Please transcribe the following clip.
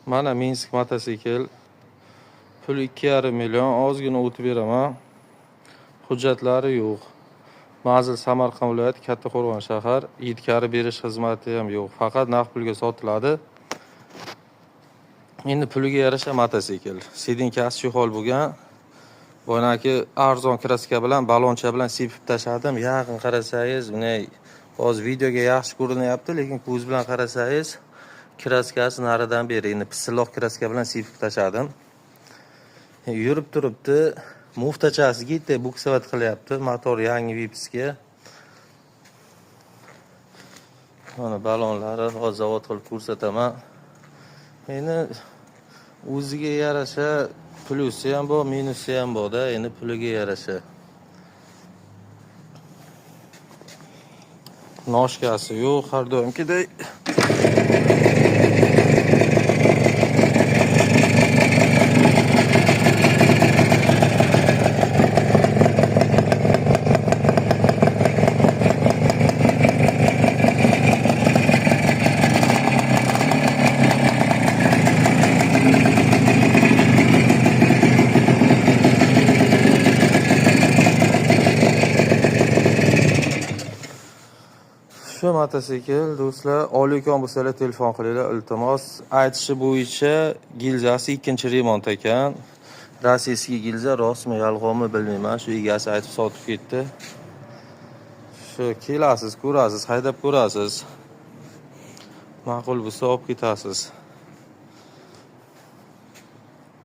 Mana Minsk motosikl. Pul 2,5 million, ozgina o'tib beraman. Hujjatlari yo'q. Manzil Samarqand viloyati Kattaqo'rg'on shahar. Yetkazib berish xizmati ham yo'q. Faqat naqd pulga sotiladi. Endi puliga yarasha motosikl. Sedenkasi shu hol bo'lgan. Boyagi arzon kraska bilan, baloncha bilan sepib tashladim. Yaqin qarasangiz, hozir videoga yaxshi ko'rinyapti, lekin ko'z bilan qarasangiz, kraskasi naridan beri endi pisilloq kraska bilan sepib tashladim. Yurib turibdi, muftachasi gitta buksavat qilyapti, motor yangi vipiska. Mana balonlari hozir zavod qilib ko'rsataman. Endi o'ziga yarasha plyusi ham bor, minusi ham bor-da, endi puliga yarasha. Noshkasi yo'q, har doimgidek. Shu motosikl do'stlar, olayotgan bo'lsalar telefon qilinglar, iltimos. Aytishi bo'yicha gilzasi 2-remont ekan. Rossiyskiy gilza rostmi, yolg'onmi bilmayman. Shu egasi aytib sotib ketdi. Shu kelasiz, ko'rasiz, haydab ko'rasiz. Ma'qul bo'lsa olib ketasiz.